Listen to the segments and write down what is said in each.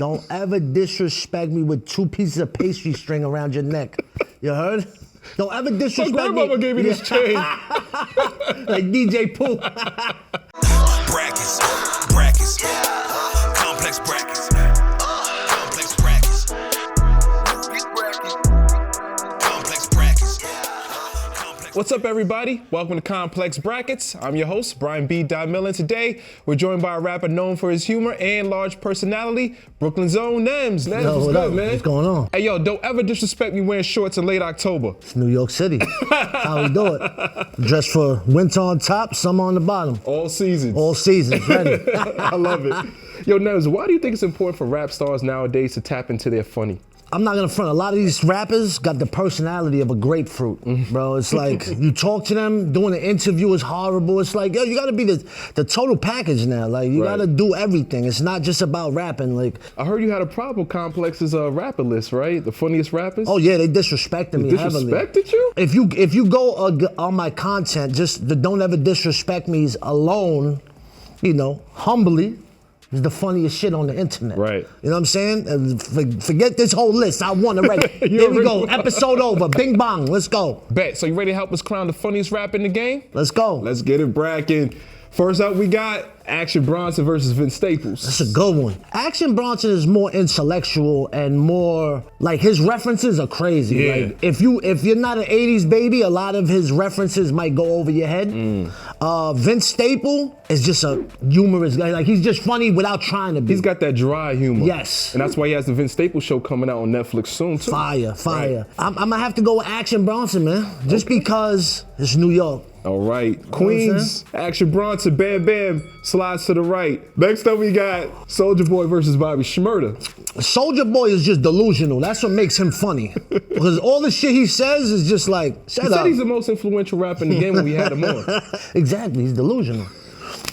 Don't ever disrespect me with 2 pieces of pastry string around your neck. You heard? Don't ever disrespect me. My grandmama gave me this chain. Like DJ Pooh. Brackets, complex brackets, complex brackets, complex brackets. What's up, everybody? Welcome to Complex Brackets. I'm your host, Brian B.Dot Millen. Today, we're joined by a rapper known for his humor and large personality, Brooklyn's own Nems. Nems, Yo, what's what good, up? man? What's going on? Hey, yo, don't ever disrespect me wearing shorts in late October. It's New York City. How we do it? Dressed for winter on top, summer on the bottom. All seasons. All seasons, ready. I love it. Yo, Nems, why do you think it's important for rap stars nowadays to tap into their funny? I'm not gonna front. A lot of these rappers got the personality of a grapefruit, bro. It's like you talk to them, doing an interview is horrible. It's like, yo, you gotta be the total package now. Like you gotta do everything. It's not just about rapping. Like I heard you had a problem with Complex's rapper list, right? The funniest rappers? oh yeah, they disrespected me heavily. Disrespected you? If you go on my content, just the don't ever disrespect me's alone, you know, humbly. It's the funniest shit on the internet. Right. You know what I'm saying? And forget this whole list. I won already. Here we go. Episode over. Bing bong. Let's go. Bet. So you ready to help us crown the funniest rapper in the game? Let's go. Let's get it bracking. First up, we got Action Bronson versus Vince Staples. That's a good one. Action Bronson is more intellectual and more like his references are crazy. Yeah. Like if you're not an 80s baby, a lot of his references might go over your head. Vince Staple is just a humorous guy. Like he's just funny without trying to be. He's got that dry humor. Yes. And that's why he has the Vince Staples show coming out on Netflix soon, too. Fire. Right. I'm gonna have to go with Action Bronson, man. Just because it's New York. All right. Queens, Action Bronson, Bam Bam, slides to the right. Next up, we got Soulja Boy versus Bobby Shmurda. Soulja Boy is just delusional. That's what makes him funny. Because all the shit he says is just like, shut He up. said he's the most influential rapper in the game when we had him on. Exactly, he's delusional.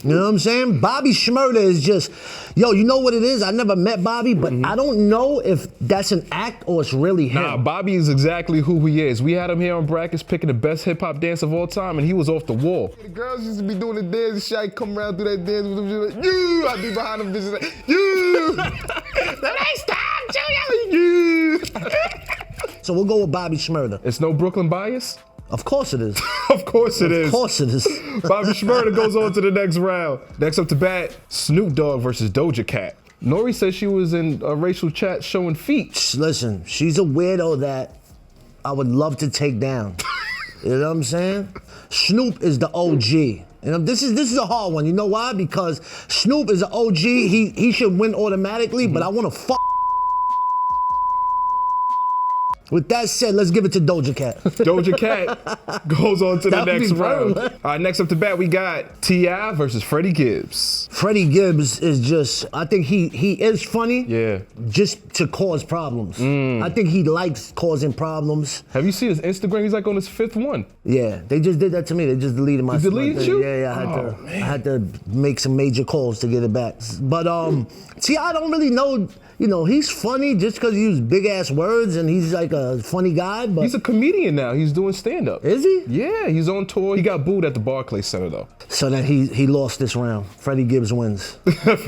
You know what I'm saying? Bobby Shmurda is just, yo, you know what it is? I never met Bobby, but I don't know if that's an act or it's really him. Nah, Bobby is exactly who he is. We had him here on Brackets picking the best hip hop dance of all time, and he was off the wall. The girls used to be doing the dance and shit. I come around through that dance with them, shit like, you! I'd be behind them bitches like, you! The next time, you! So we'll go with Bobby Shmurda. It's no Brooklyn bias? Of course it is. Of course it is. Of course it is. Bobby Shmurda goes on to the next round. Next up to bat, Snoop Dogg versus Doja Cat. Nori said she was in a racial chat showing feet. Listen, she's a weirdo that I would love to take down. You know what I'm saying? Snoop is the OG. You know, this is a hard one. You know why? Because Snoop is an OG. He should win automatically, but I want to fuck. With that said, let's give it to Doja Cat. Doja Cat goes on to the That would next be round. fun. All right, next up to bat, we got T.I. versus Freddie Gibbs. Freddie Gibbs is just, I think he is funny. Yeah. Just to cause problems. I think he likes causing problems. Have you seen his Instagram? He's like on his 5th one. Yeah, they just did that to me. They just deleted my. He deleted you? Yeah, Oh, I had to make some major calls to get it back. But T.I. don't really know. You know, he's funny just because he uses big ass words and he's like a funny guy. But He's a comedian now. He's doing stand-up. is he? Yeah, he's on tour. He got booed at the Barclays Center though. So then he lost this round. Freddie Gibbs wins.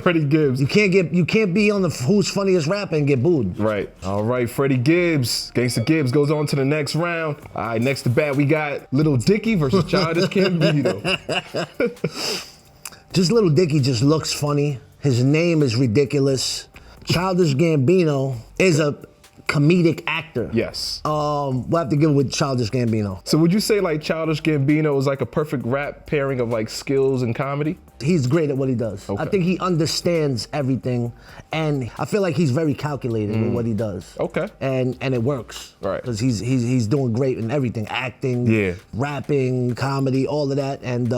Freddie Gibbs. You can't be on the Who's Funniest Rapper and get booed. Right. All right, Freddie Gibbs. Gangsta Gibbs goes on to the next round. All right, next to bat, we got Lil Dicky versus Childish Gambino. Just Lil Dicky just looks funny. His name is ridiculous. Childish Gambino is a comedic actor. Yes. We'll have to give it with Childish Gambino. So would you say like Childish Gambino is like a perfect rap pairing of like skills and comedy? He's great at what he does. Okay. I think he understands everything, and I feel like he's very calculated with what he does. Okay. And it works. Right. Because he's doing great in everything, acting, Yeah. rapping, comedy, all of that, and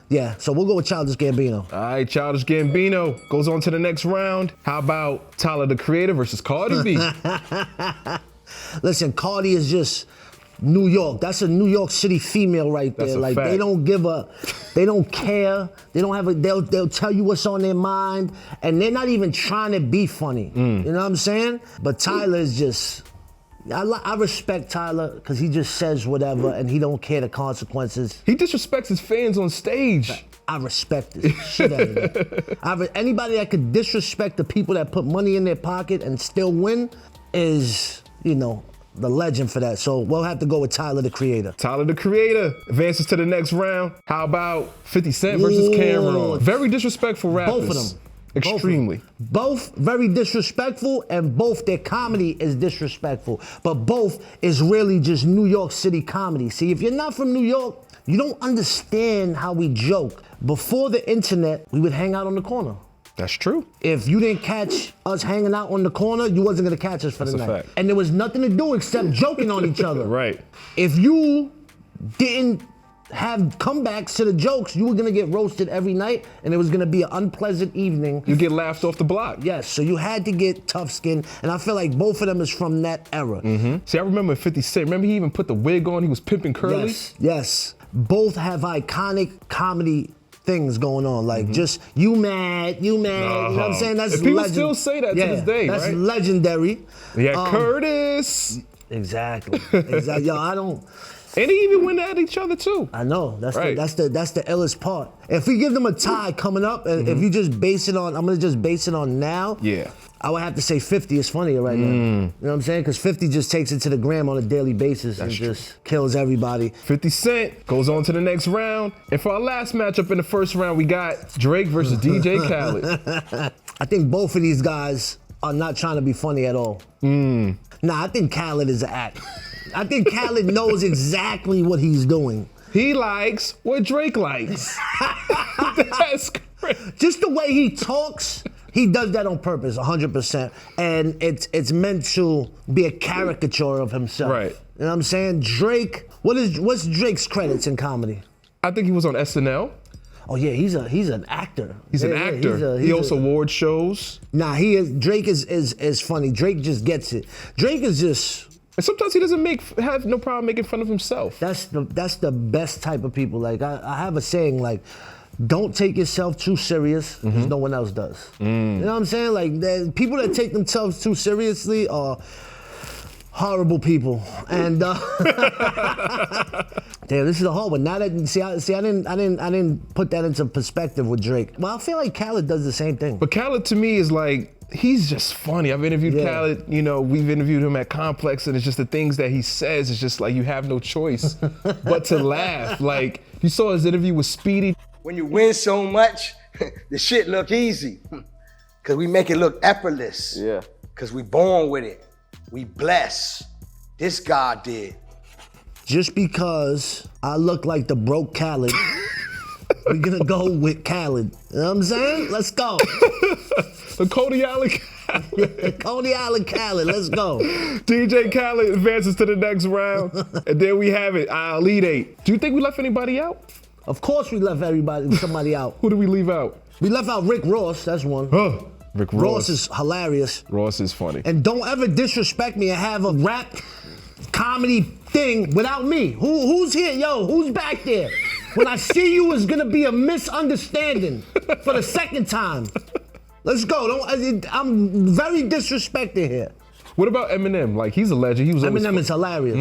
yeah. So we'll go with Childish Gambino. All right, Childish Gambino goes on to the next round. How about Tyler, the Creator versus Cardi B? Listen, Cardi is just New York. That's a New York City female right there. That's a Like fact. they don't care. They don't have they'll tell you what's on their mind, and they're not even trying to be funny. You know what I'm saying? But Tyler is just I respect Tyler because he just says whatever and he don't care the consequences. He disrespects his fans on stage. I respect this shit out of that. Anybody that could disrespect the people that put money in their pocket and still win is, you know, the legend for that. So we'll have to go with Tyler, the Creator. Tyler, the Creator, advances to the next round. How about 50 Cent versus Cameron? Very disrespectful rappers. Both of them. Extremely. Both very disrespectful, and both their comedy is disrespectful. But both is really just New York City comedy. See, if you're not from New York, you don't understand how we joke. Before the internet, we would hang out on the corner. That's true. If you didn't catch us hanging out on the corner, you wasn't gonna catch us for the night. Fact. And there was nothing to do except joking on each other. Right. If you didn't have comebacks to the jokes, you were gonna get roasted every night, and it was gonna be an unpleasant evening. You get laughed off the block. Yes, so you had to get tough skin, and I feel like both of them is from that era. See, I remember 50 Cent. Remember he even put the wig on? He was pimping curly? Yes. Both have iconic comedy things going on, like just you mad, you know what I'm saying? That's and people legend. still say that to this day, that's right? legendary. Yeah, Curtis. Exactly. Yo, I don't. And they even went at each other too. I know. That's Right. that's the illest part. If we give them a tie coming up, and if you just base it on, I'm gonna just base it on now. Yeah. I would have to say 50 is funnier right now. You know what I'm saying? Because 50 just takes it to the gram on a daily basis and just kills everybody. 50 Cent goes on to the next round. And for our last matchup in the first round, we got Drake versus DJ Khaled. I think both of these guys are not trying to be funny at all. Nah, I think Khaled is an act. I think Khaled knows exactly what he's doing. He likes what Drake likes. That's great. Just the way he talks, he does that on purpose, 100%. And it's meant to be a caricature of himself. Right. You know what I'm saying? Drake, what's Drake's credits in comedy? I think he was on SNL. Oh yeah, he's an actor. He's an actor. He hosts award shows. Nah, Drake is funny. Drake just gets it. Drake is just. And sometimes he doesn't have no problem making fun of himself. That's the best type of people. Like I have a saying like, don't take yourself too serious because no one else does. You know what I'm saying? Like people that take themselves too seriously are horrible people. And damn, this is a hard one. Now that I didn't put that into perspective with Drake. Well, I feel like Khaled does the same thing. But Khaled to me is like, he's just funny. I've interviewed Khaled, you know, we've interviewed him at Complex, and it's just the things that he says, it's just like you have no choice but to laugh. Like, you saw his interview with Speedy. When you win so much, the shit look easy. Cause we make it look effortless. Yeah. Cause we born with it. We blessed. This God did. Just because I look like the broke Khaled, we're gonna go with Khaled. You know what I'm saying? Let's go. The Coney Island Khaled. Coney Island Khaled, let's go. DJ Khaled advances to the next round. And there we have it, our Elite Eight. Do you think we left anybody out? Of course we left somebody out. Who did we leave out? We left out Rick Ross, that's one. Rick Ross. Ross is hilarious. Ross is funny. And don't ever disrespect me and have a rap comedy thing without me. Who's here? Yo, who's back there? When I see you, it's gonna be a misunderstanding for the second time. Let's go. I'm very disrespected here. What about Eminem? Like, he's a legend. He was always Eminem is hilarious.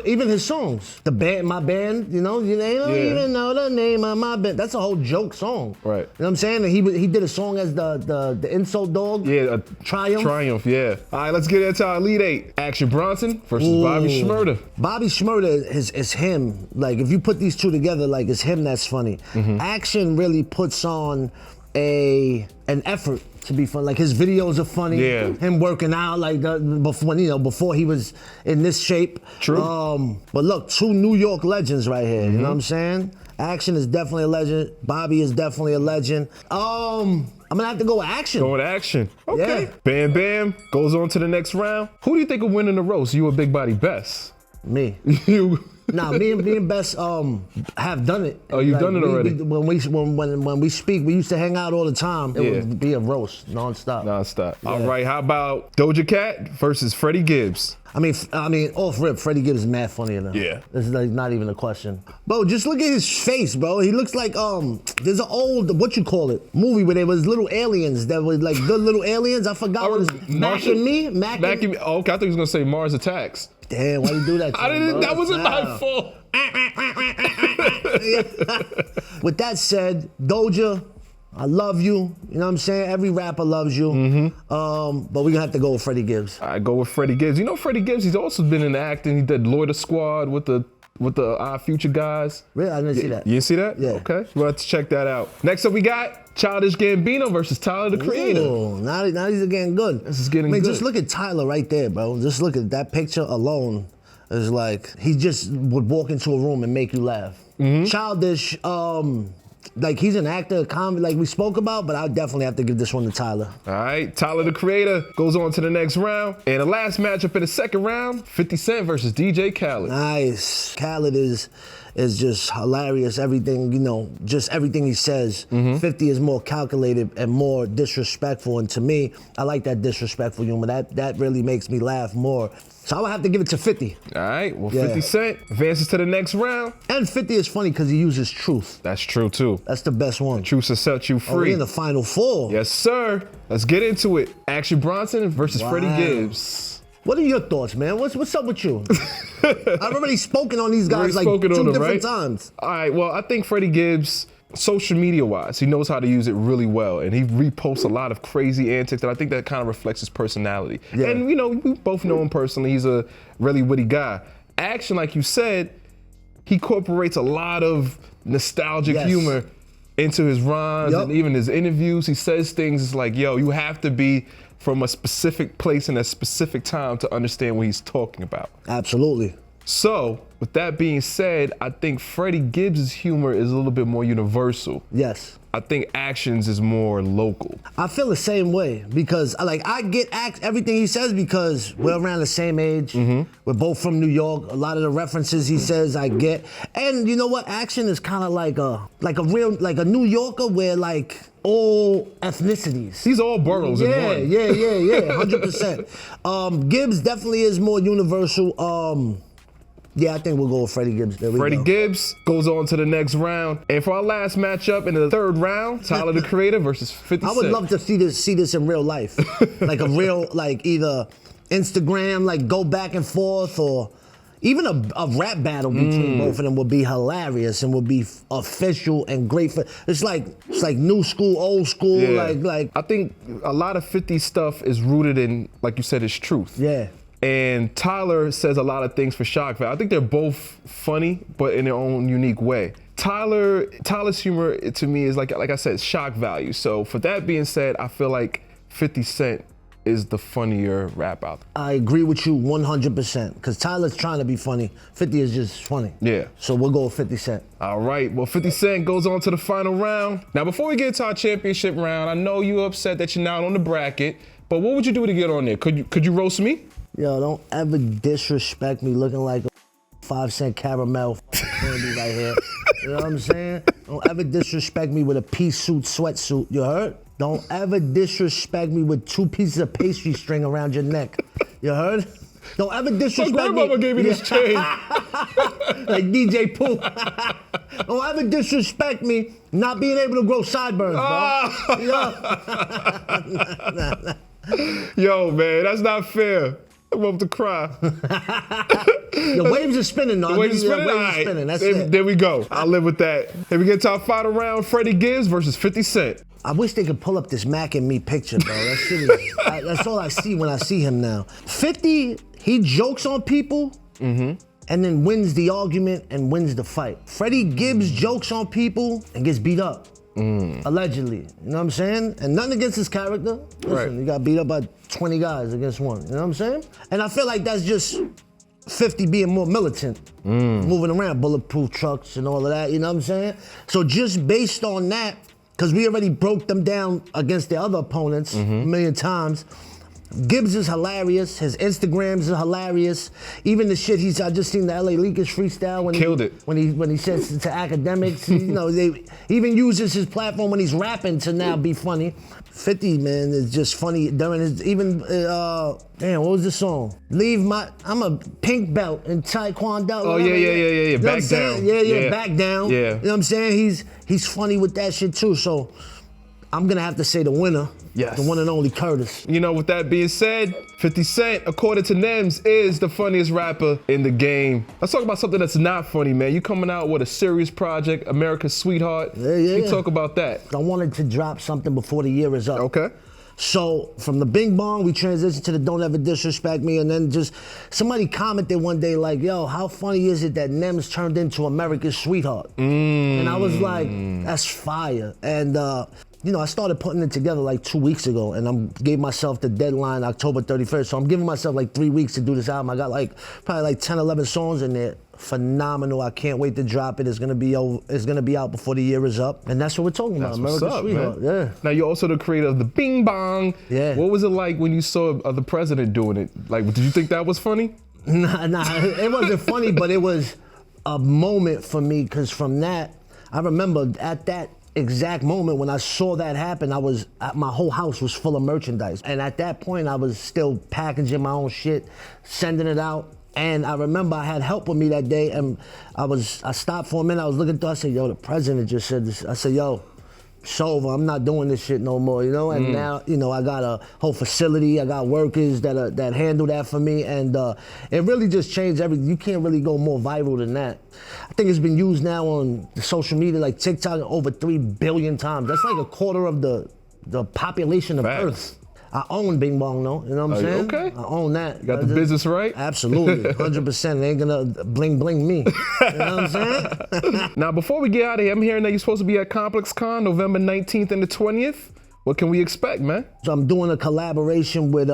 Even his songs. The band, my band, you know, they don't even know the name of my band. That's a whole joke song. Right. You know what I'm saying? And he did a song as the insult dog. Yeah, Triumph. Triumph, yeah. All right, let's get into our Elite Eight. Action Bronson versus Bobby Shmurda. Bobby Shmurda is him. Like, if you put these two together, like, it's him that's funny. Action really puts on an effort to be fun. Like, his videos are funny. Yeah. Him working out like before he was in this shape. True. But look, two New York legends right here. You know what I'm saying? Action is definitely a legend. Bobby is definitely a legend. I'm gonna have to go with Action. Going Action. Okay. Yeah. Bam Bam goes on to the next round. Who do you think will win in the roast? You or Big Body Best? Me. You. Nah, me and Bess have done it. Oh, you've done it already? When we speak, we used to hang out all the time. It Yeah. would be a roast nonstop. Nonstop. Yeah. All right, how about Doja Cat versus Freddie Gibbs? I mean, off rip, Freddie Gibbs is mad funnier than him. Yeah. This is like not even a question. Bro, just look at his face, bro. He looks like there's an old movie where there was little aliens that were like good little aliens. I forgot what it's Mac and Me? Mac and Me. Oh, okay, I thought he was gonna say Mars Attacks. Damn, why you do that to I him, didn't. bro? That wasn't my Nah. fault. With that said, Doja, I love you. You know what I'm saying? Every rapper loves you. But we're gonna have to go with Freddie Gibbs. I go with Freddie Gibbs. You know Freddie Gibbs, he's also been in acting. He did Loiter Squad with the Future guys. Really? I didn't see that. You didn't see that? Yeah. Okay. We'll have to check that out. Next up we got Childish Gambino versus Tyler the Creator. Ooh, now these are getting good. This is getting I mean, good. just look at Tyler right there, bro. Just look at that picture alone. It's like he just would walk into a room and make you laugh. Childish, like he's an actor, comedy, like we spoke about, but I definitely have to give this one to Tyler. All right, Tyler the Creator goes on to the next round. And the last matchup in the second round, 50 Cent versus DJ Khaled. Nice. Khaled is just hilarious. Everything, just everything he says. 50 is more calculated and more disrespectful. And to me, I like that disrespectful humor. That really makes me laugh more. So I would have to give it to 50. All right, well, Yeah. 50 Cent advances to the next round. And 50 is funny because he uses truth. That's true, too. That's the best one. Truth will set you Oh, we're free. in the final four. Yes, sir. Let's get into it. Action Bronson versus Wow. Freddie Gibbs. What are your thoughts, man? What's up with you? I've already spoken on these guys like Spoken two on them, different right? times. All right, well, I think Freddie Gibbs, social media wise, he knows how to use it really well. And he reposts a lot of crazy antics that I think that kind of reflects his personality. Yeah. And, we both know him personally. He's a really witty guy. Action, like you said, he incorporates a lot of nostalgic Yes. humor into his rhymes Yup. and even his interviews. He says things it's like, yo, you have to be from a specific place and a specific time to understand what he's talking about. Absolutely. So, with that being said, I think Freddie Gibbs' humor is a little bit more universal. Yes. I think Actions is more local. I feel the same way because I get everything he says because we're around the same age. We're both from New York. A lot of the references he says I get. And you know what? Action is kind of like a New Yorker where like all ethnicities. These are all boroughs in Yeah, one. yeah, 100%. Gibbs definitely is more universal. Yeah, I think we'll go with Freddie Gibbs. There we Freddie go. Gibbs goes on to the next round. And for our last matchup in the third round, Tyler the Creator versus 50 I Cent. would love to see this in real life, like a real either Instagram go back and forth or even a rap battle between both of them would be hilarious and would be official and great for. It's like new school, old school, like I think a lot of 50 stuff is rooted in, like you said, his truth. yeah. And Tyler says a lot of things for shock value. I think they're both funny, but in their own unique way. Tyler's humor to me is like I said, shock value. So for that being said, I feel like 50 Cent is the funnier rap out there. I agree with you 100% because Tyler's trying to be funny. 50 is just funny. Yeah. So we'll go with 50 Cent. All right, well, 50 Cent goes on to the final round. Now, before we get to our championship round, I know you're upset that you're not on the bracket, but what would you do to get on there? Could you roast me? Yo, don't ever disrespect me looking like a 5-cent caramel candy right here. You know what I'm saying? Don't ever disrespect me with a pea suit sweatsuit. You heard? Don't ever disrespect me with 2 pieces of pastry string around your neck. You heard? Don't ever disrespect My grandmama me. gave me this chain. Like DJ Pooh. Don't ever disrespect me not being able to grow sideburns, bro. Yo, man, that's not fair. I'm about to cry. The waves are spinning, though. The waves are Yeah, spinning? All waves are right. spinning. That's there, it. there we go. I'll live with that. Here we get to our final round, Freddie Gibbs versus 50 Cent. I wish they could pull up this Mac and Me picture, bro. That shit is, that's all I see when I see him now. 50, he jokes on people and then wins the argument and wins the fight. Freddie Gibbs jokes on people and gets beat up. Allegedly. You know what I'm saying? And nothing against his character. Listen, Right. he got beat up by 20 guys against one. You know what I'm saying? And I feel like that's just 50 being more militant, moving around, bulletproof trucks and all of that, you know what I'm saying? So just based on that, because we already broke them down against the other opponents a million times, Gibbs is hilarious. His Instagrams are hilarious. Even the shit I just seen the LA Leakers freestyle when Killed it. When he says to academics, they even uses his platform when he's rapping to now be funny. 50, man, is just funny during his damn, what was the song? I'm a pink belt in Taekwondo. Oh yeah. You know what I'm Back saying? down. Yeah, back down. Yeah. You know what I'm saying? He's funny with that shit too. So I'm gonna have to say the winner. Yes. The one and only Curtis. You know, with that being said, 50 Cent, according to Nems, is the funniest rapper in the game. Let's talk about something that's not funny, man. You coming out with a serious project, America's Sweetheart. Yeah. You talk about that. I wanted to drop something before the year is up. Okay. So from the Bing Bong, we transitioned to the Don't Ever Disrespect Me, and then just somebody commented one day like, yo, how funny is it that Nems turned into America's Sweetheart? And I was like, that's fire. And I started putting it together like 2 weeks ago, and I gave myself the deadline October 31st. So I'm giving myself like 3 weeks to do this album. I got probably like 10, 11 songs in there. Phenomenal. I can't wait to drop it. It's gonna be out before the year is up. And that's what we're talking about. That's what's America's up, Sweetheart. man. Yeah. Now, you're also the creator of the Bing Bong. Yeah. What was it like when you saw the president doing it? Like, did you think that was funny? Nah, it wasn't funny, but it was a moment for me, because from that, I remember at that exact moment when I saw that happen, my whole house was full of merchandise. And at that point, I was still packaging my own shit, sending it out. And I remember I had help with me that day, and I stopped for a minute, I was looking through, I said, yo, the president just said this. I said, yo, it's over, I'm not doing this shit no more, And now, I got a whole facility, I got workers that handle that for me, and it really just changed everything. You can't really go more viral than that. I think it's been used now on the social media, like TikTok, over 3 billion times. That's like a quarter of the population of Facts. Earth. I own Bing Bong, though. You know what I'm saying? Okay. I own that. You got the business right? Absolutely, 100%. It ain't gonna bling me. You know what I'm saying? Now, before we get out of here, I'm hearing that you're supposed to be at Complex Con November 19th and the 20th. What can we expect, man? So I'm doing a collaboration with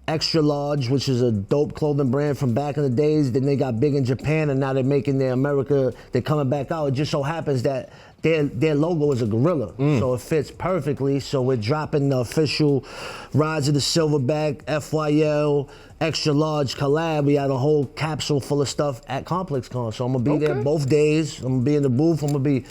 Extra Large, which is a dope clothing brand from back in the days. Then they got big in Japan, and now they're making their America. They're coming back out. It just so happens that their logo is a gorilla, so it fits perfectly. So we're dropping the official Rise of the Silverback, FYL, Extra Large collab. We had a whole capsule full of stuff at Complex Con. So I'm gonna be there both days. I'm gonna be in the booth. I'm gonna be,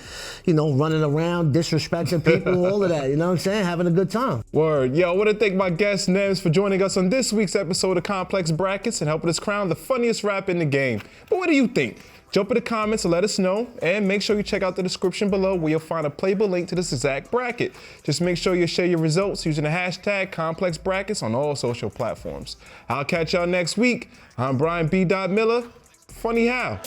running around, disrespecting people, all of that. You know what I'm saying? Having a good time. Word. Yo, I want to thank my guest, Nems, for joining us on this week's episode of Complex Brackets and helping us crown the funniest rap in the game. But what do you think? Jump in the comments and let us know, and make sure you check out the description below where you'll find a playable link to this exact bracket. Just make sure you share your results using the hashtag ComplexBrackets on all social platforms. I'll catch y'all next week. I'm Brian B.Dot Miller. Funny how?